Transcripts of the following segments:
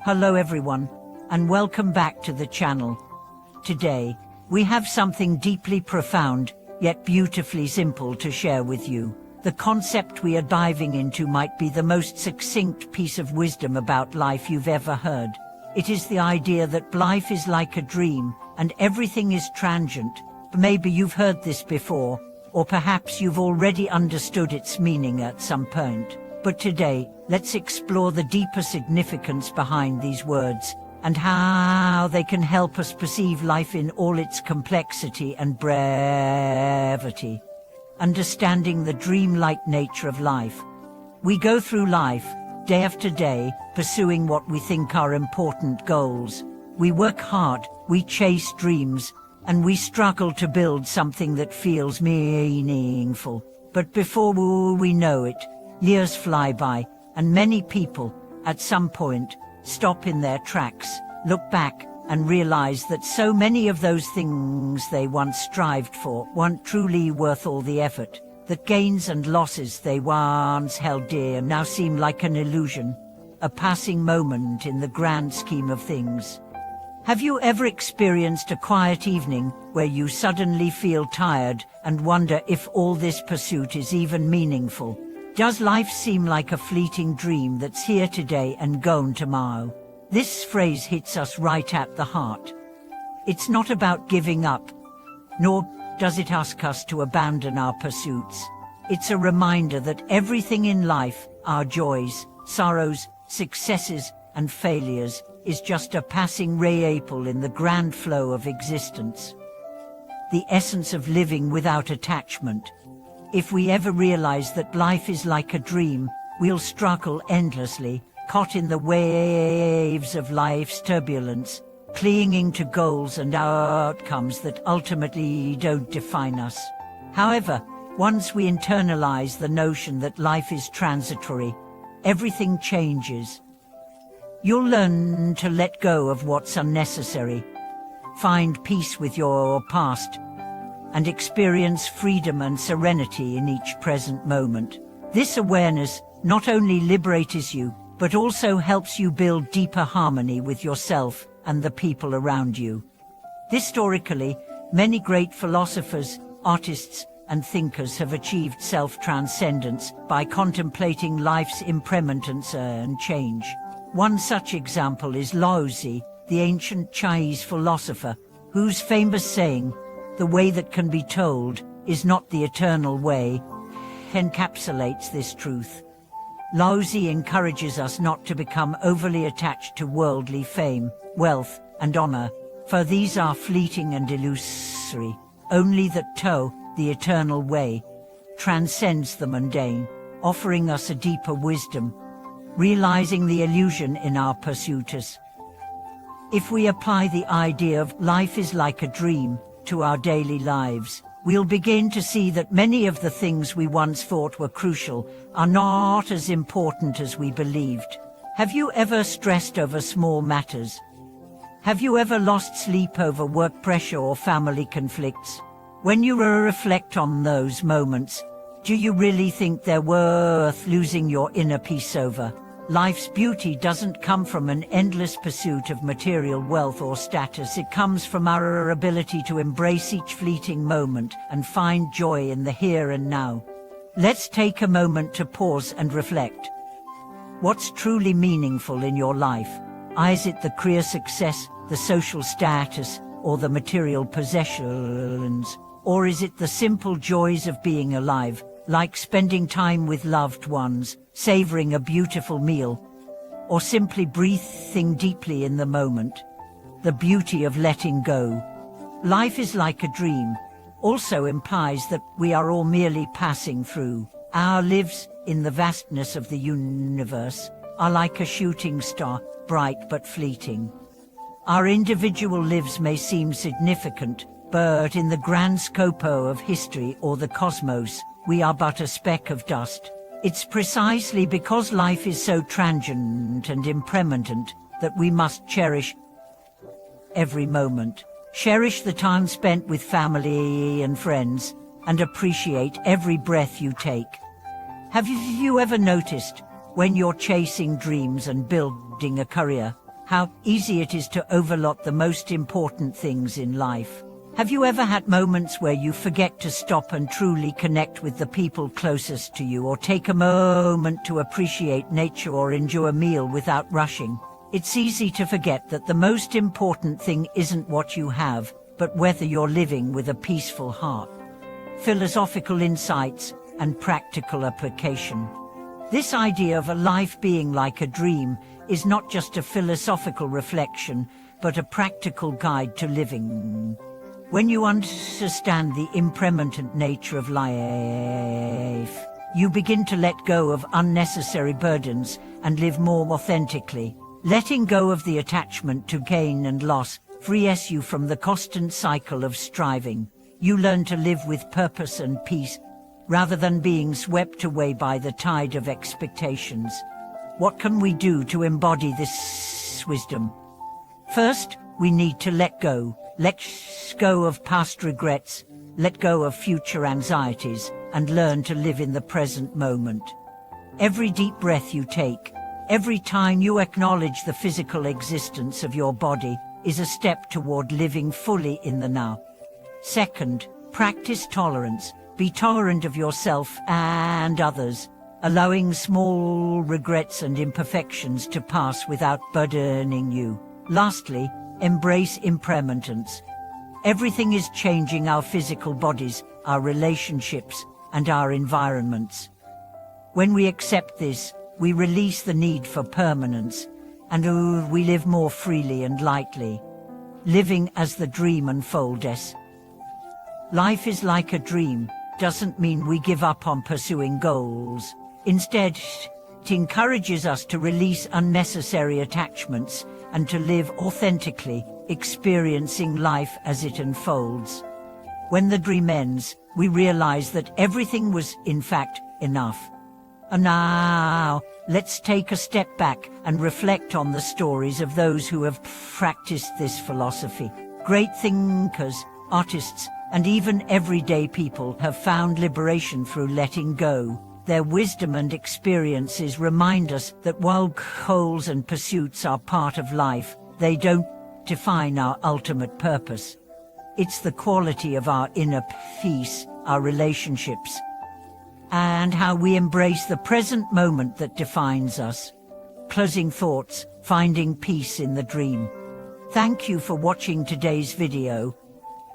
Hello everyone, and welcome back to the channel. Today, we have something deeply profound, yet beautifully simple to share with you. The concept we are diving into might be the most succinct piece of wisdom about life you've ever heard. It is the idea that life is like a dream, and everything is transient. Maybe you've heard this before, or perhaps you've already understood its meaning at some point. But today, let's explore the deeper significance behind these words, and how they can help us perceive life in all its complexity and brevity. Understanding the dreamlike nature of life. We go through life, day after day, pursuing what we think are important goals. We work hard, we chase dreams, and we struggle to build something that feels meaningful. But before we know it, years fly by, and many people, at some point, stop in their tracks, look back, and realize that so many of those things they once strived for weren't truly worth all the effort, that gains and losses they once held dear now seem like an illusion, a passing moment in the grand scheme of things. Have you ever experienced a quiet evening where you suddenly feel tired and wonder if all this pursuit is even meaningful? Does life seem like a fleeting dream that's here today and gone tomorrow? This phrase hits us right at the heart. It's not about giving up, nor does it ask us to abandon our pursuits. It's a reminder that everything in life, our joys, sorrows, successes, and failures, is just a passing ray-apple in the grand flow of existence. The essence of living without attachment. If we ever realize that life is like a dream, we'll struggle endlessly, caught in the waves of life's turbulence, clinging to goals and outcomes that ultimately don't define us. However, once we internalize the notion that life is transitory, everything changes. You'll learn to let go of what's unnecessary, find peace with your past, and experience freedom and serenity in each present moment. This awareness not only liberates you, but also helps you build deeper harmony with yourself and the people around you. Historically, many great philosophers, artists, and thinkers have achieved self-transcendence by contemplating life's impermanence and change. One such example is Lao Tzu, the ancient Chinese philosopher, whose famous saying, "The way that can be told is not the eternal way," encapsulates this truth. Lao Tzu encourages us not to become overly attached to worldly fame, wealth, and honor, for these are fleeting and illusory. Only that Tao, the eternal way, transcends the mundane, offering us a deeper wisdom, realizing the illusion in our pursuits. If we apply the idea of life is like a dream to our daily lives, we'll begin to see that many of the things we once thought were crucial are not as important as we believed. Have you ever stressed over small matters? Have you ever lost sleep over work pressure or family conflicts? When you reflect on those moments, do you really think they're worth losing your inner peace over? Life's beauty doesn't come from an endless pursuit of material wealth or status. It comes from our ability to embrace each fleeting moment and find joy in the here and now. Let's take a moment to pause and reflect. What's truly meaningful in your life? Is it the career success, the social status, or the material possessions? Or is it the simple joys of being alive, like spending time with loved ones, savoring a beautiful meal, or simply breathing deeply in the moment? The beauty of letting go. Life is like a dream also implies that we are all merely passing through. Our lives, in the vastness of the universe, are like a shooting star, bright but fleeting. Our individual lives may seem significant, but in the grand scope of history or the cosmos, we are but a speck of dust. It's precisely because life is so transient and impermanent that we must cherish every moment. Cherish the time spent with family and friends, and appreciate every breath you take. Have you ever noticed, when you're chasing dreams and building a career, how easy it is to overlook the most important things in life. Have you ever had moments where you forget to stop and truly connect with the people closest to you, or take a moment to appreciate nature or enjoy a meal without rushing? It's easy to forget that the most important thing isn't what you have, but whether you're living with a peaceful heart. Philosophical insights and practical application. This idea of a life being like a dream is not just a philosophical reflection, but a practical guide to living. When you understand the impermanent nature of life, you begin to let go of unnecessary burdens and live more authentically. Letting go of the attachment to gain and loss frees you from the constant cycle of striving. You learn to live with purpose and peace, rather than being swept away by the tide of expectations. What can we do to embody this wisdom? First, we need to let go. Let go of past regrets, let go of future anxieties, and learn to live in the present moment. Every deep breath you take, every time you acknowledge the physical existence of your body, is a step toward living fully in the now. Second, practice tolerance. Be tolerant of yourself and others, allowing small regrets and imperfections to pass without burdening you. Lastly, embrace impermanence. Everything is changing: our physical bodies, our relationships, and our environments. When we accept this, we release the need for permanence, and we live more freely and lightly, living as the dream unfolds. Life is like a dream doesn't mean we give up on pursuing goals. Instead, it encourages us to release unnecessary attachments and to live authentically, experiencing life as it unfolds. When the dream ends, we realize that everything was, in fact, enough. And now, let's take a step back and reflect on the stories of those who have practiced this philosophy. Great thinkers, artists, and even everyday people have found liberation through letting go. Their wisdom and experiences remind us that while goals and pursuits are part of life, they don't define our ultimate purpose. It's the quality of our inner peace, our relationships, and how we embrace the present moment that defines us. Closing thoughts: finding peace in the dream. Thank you for watching today's video.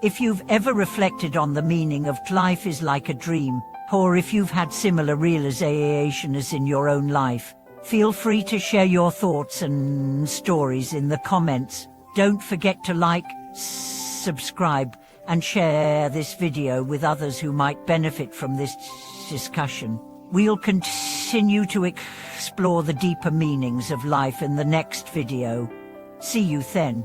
If you've ever reflected on the meaning of life is like a dream, or if you've had similar realizations in your own life, feel free to share your thoughts and stories in the comments. Don't forget to like, subscribe, and share this video with others who might benefit from this discussion. We'll continue to explore the deeper meanings of life in the next video. See you then.